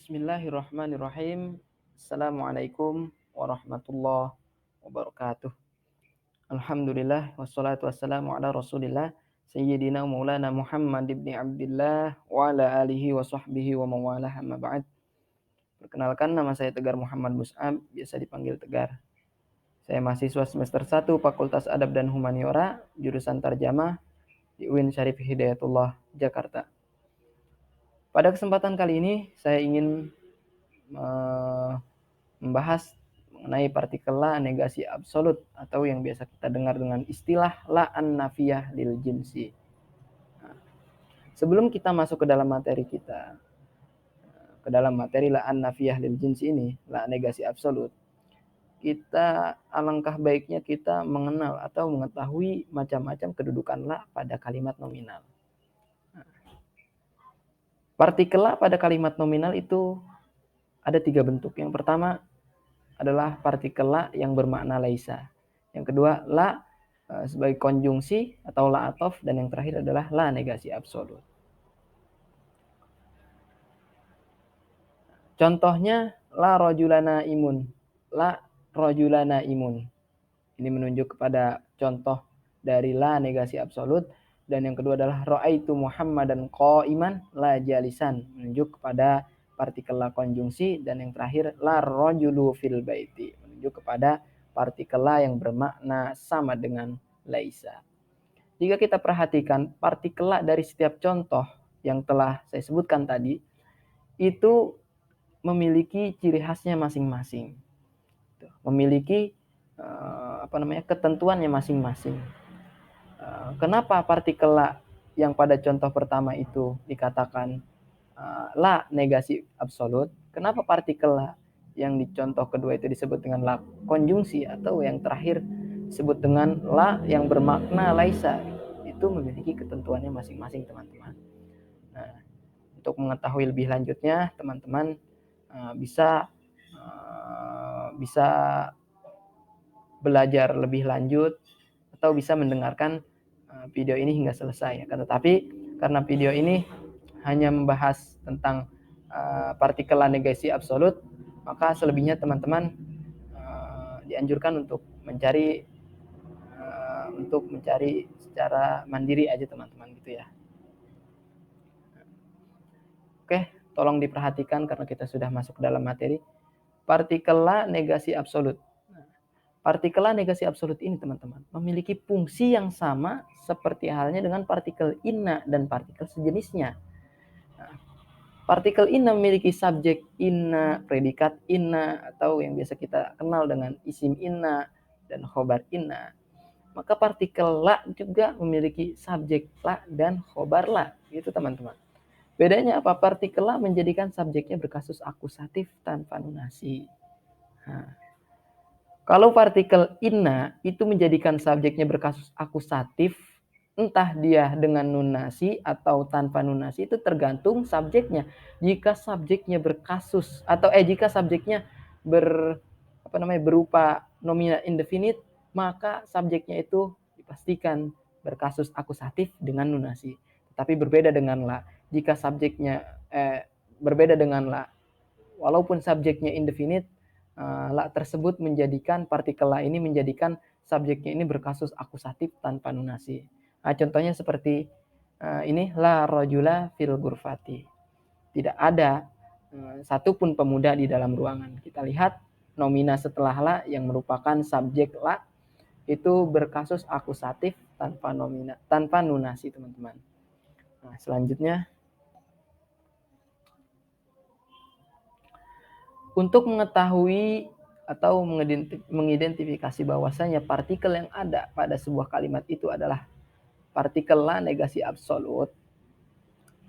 Bismillahirrahmanirrahim. Assalamualaikum warahmatullahi wabarakatuh. Alhamdulillah wassalatu wassalamu ala Rasulillah Sayyidina Maulana Muhammad ibn Abdullah wa ala alihi wa sahbihi wa mawalah amma ba'd. Perkenalkan, nama saya Tegar Muhammad Mus'ab, biasa dipanggil Tegar. Saya mahasiswa semester 1 Fakultas Adab dan Humaniora, jurusan Tarjamah di UIN Syarif Hidayatullah, Jakarta. Pada kesempatan kali ini saya ingin membahas mengenai partikel la negasi absolut atau yang biasa kita dengar dengan istilah la an-nafiyah lil jinsi. Sebelum kita masuk ke dalam materi kita, ke dalam materi la an-nafiyah lil jinsi ini, la negasi absolut, kita alangkah baiknya kita mengenal atau mengetahui macam-macam kedudukan la pada kalimat nominal. Partikel la pada kalimat nominal itu ada 3 bentuk. Yang pertama adalah partikel la yang bermakna laisa. Yang kedua, la sebagai konjungsi atau la atof, dan yang terakhir adalah la negasi absolut. Contohnya la rajulana imun. La rajulana imun. Ini menunjuk kepada contoh dari la negasi absolut. Dan yang kedua adalah ra'aitu Muhammadan qa'iman la jalisan, menunjuk kepada partikel la konjungsi. Dan yang terakhir la rajulu fil baiti, menunjuk kepada partikel la yang bermakna sama dengan laisa. Jika kita perhatikan partikel la dari setiap contoh yang telah saya sebutkan tadi, itu memiliki ciri khasnya masing-masing, memiliki ketentuannya masing-masing. Kenapa partikel la yang pada contoh pertama itu dikatakan la negasi absolut? Kenapa partikel la yang di contoh kedua itu disebut dengan la konjungsi, atau yang terakhir disebut dengan la yang bermakna laisa? Itu memiliki ketentuannya masing-masing, teman-teman. Nah, untuk mengetahui lebih lanjutnya, teman-teman bisa belajar lebih lanjut atau bisa mendengarkan video ini hingga selesai. Tetapi karena video ini hanya membahas tentang partikel la negasi absolut, maka selebihnya teman-teman dianjurkan untuk mencari secara mandiri aja, teman-teman, gitu ya. Oke, tolong diperhatikan karena kita sudah masuk dalam materi. Partikel la negasi absolut. Partikel la negasi absolut ini, teman-teman, memiliki fungsi yang sama seperti halnya dengan partikel inna dan partikel sejenisnya. Nah, partikel inna memiliki subjek inna, predikat inna, atau yang biasa kita kenal dengan isim inna dan khobar inna. Maka partikel la juga memiliki subjek la dan khobar la, gitu, teman-teman. Bedanya apa? Partikel la menjadikan subjeknya berkasus akusatif tanpa nunasi. Nah, kalau partikel inna itu menjadikan subjeknya berkasus akusatif, entah dia dengan nunasi atau tanpa nunasi, itu tergantung subjeknya. Jika subjeknya berkasus atau jika subjeknya berupa nominal indefinite, maka subjeknya itu dipastikan berkasus akusatif dengan nunasi. Tapi berbeda dengan la. Jika subjeknya berbeda dengan la, walaupun subjeknya indefinite, la tersebut menjadikan partikel la ini menjadikan subjeknya ini berkasus akusatif tanpa nunasi. Nah, contohnya seperti ini, la rajula fil ghurfati. Tidak ada satupun pemuda di dalam ruangan. Kita lihat nomina setelah la yang merupakan subjek la itu berkasus akusatif tanpa nunasi, teman-teman. Nah, selanjutnya, untuk mengetahui atau mengidentifikasi bahwasanya partikel yang ada pada sebuah kalimat itu adalah partikel la negasi absolut,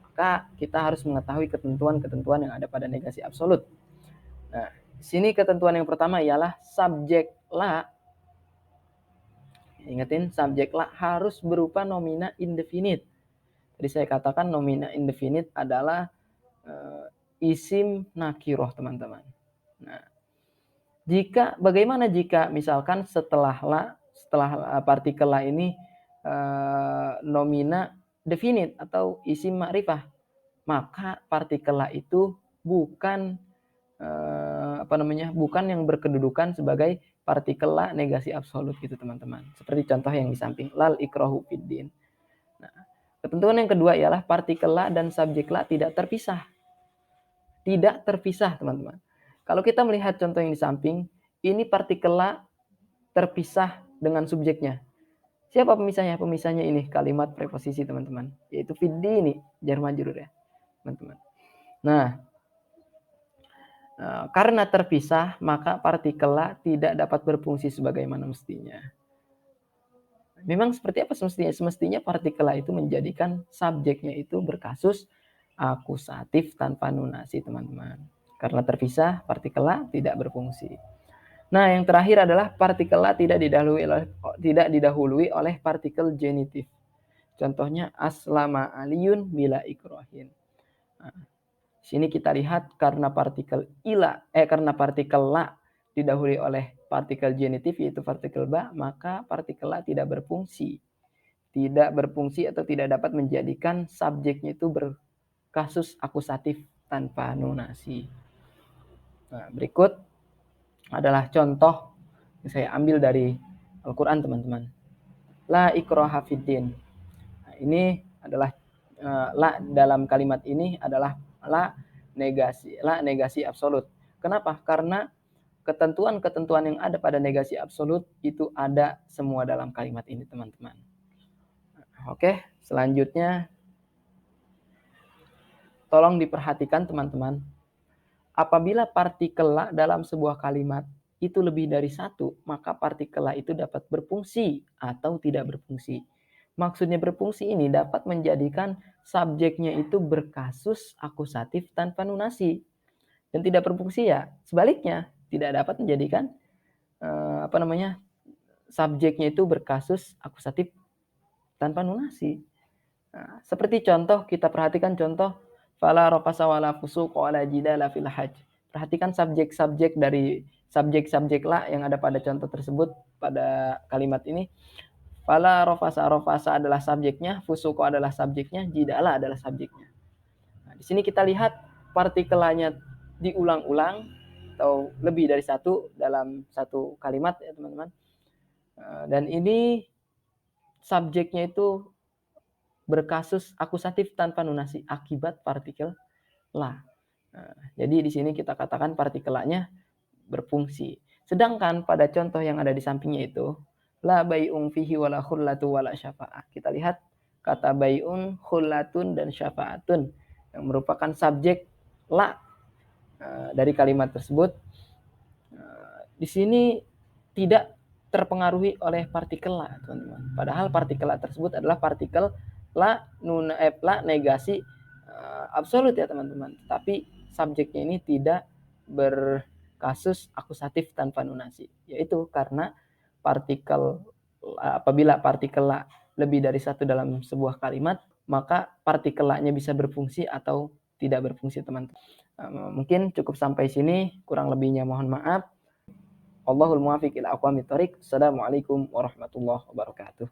maka kita harus mengetahui ketentuan-ketentuan yang ada pada negasi absolut. Nah, sini ketentuan yang pertama ialah subjek la. Ingatin, subjek la harus berupa nomina indefinite. Tadi saya katakan nomina indefinite adalah isim nakiroh, teman-teman. Nah, bagaimana jika misalkan setelah partikel la ini nomina definite atau isim ma'rifah, maka partikel la itu bukan bukan yang berkedudukan sebagai partikel la negasi absolut gitu teman-teman. Seperti contoh yang di samping, lal ikrahu fiddin. Nah, ketentuan yang kedua ialah partikel la dan subjek la tidak terpisah. Tidak terpisah teman-teman. Kalau kita melihat contoh yang di samping, ini partikel la terpisah dengan subjeknya. Siapa pemisahnya? Pemisahnya ini kalimat preposisi teman-teman, yaitu fiddini, jar majrur ya teman-teman. Nah, karena terpisah, maka partikel la tidak dapat berfungsi sebagaimana mestinya. Memang seperti apa semestinya? Semestinya partikel la itu menjadikan subjeknya itu berkasus akusatif tanpa nunasi, teman-teman. Karena terpisah, partikel la tidak berfungsi. Nah, yang terakhir adalah partikel la tidak didahului oleh partikel genitif. Contohnya aslama aliyun bila ikrohin. Nah, sini kita lihat karena partikel la didahului oleh partikel genitif yaitu partikel ba, maka partikel la tidak berfungsi. Tidak berfungsi atau tidak dapat menjadikan subjeknya itu berkasus akusatif tanpa nunasi. Nah, berikut adalah contoh yang saya ambil dari Al-Quran, teman-teman. La ikraha fiddin. Nah, ini adalah la dalam kalimat ini adalah la negasi absolut. Kenapa? Karena ketentuan-ketentuan yang ada pada negasi absolut itu ada semua dalam kalimat ini, teman-teman. Oke, selanjutnya tolong diperhatikan teman-teman. Apabila partikel la dalam sebuah kalimat itu lebih dari satu, maka partikel la itu dapat berfungsi atau tidak berfungsi. Maksudnya berfungsi ini dapat menjadikan subjeknya itu berkasus akusatif tanpa nunasi. Dan tidak berfungsi ya sebaliknya, tidak dapat menjadikan subjeknya itu berkasus akusatif tanpa nunasi. Nah, seperti contoh, kita perhatikan contoh fala rafasa wala fusuq wala jidala fil hajj. Perhatikan subjek-subjek dari subjek-subjek la yang ada pada contoh tersebut pada kalimat ini. Fala rafasa adalah subjeknya, fusuq adalah subjeknya, jidala adalah subjeknya. Nah, di sini kita lihat partikelanya diulang-ulang atau lebih dari satu dalam satu kalimat ya teman-teman. Dan ini subjeknya itu berkasus akusatif tanpa nunasi akibat partikel la. Nah, jadi di sini kita katakan partikel la-nya berfungsi. Sedangkan pada contoh yang ada di sampingnya itu la bai'un fihi wala khullatu wala syafa'ah. Kita lihat kata bai'un, khullatun dan syafa'atun yang merupakan subjek la dari kalimat tersebut. Di sini tidak terpengaruhi oleh partikel la, teman-teman. Padahal partikel la tersebut adalah partikel la negasi absolut ya teman-teman. Tapi subjeknya ini tidak berkasus akusatif tanpa nunasi, yaitu karena apabila partikel la lebih dari satu dalam sebuah kalimat, maka partikel la-nya bisa berfungsi atau tidak berfungsi, teman-teman. Mungkin cukup sampai sini, kurang lebihnya mohon maaf. Allahul muwaffiq ila aqwamit thoriq. Assalamualaikum warahmatullahi wabarakatuh.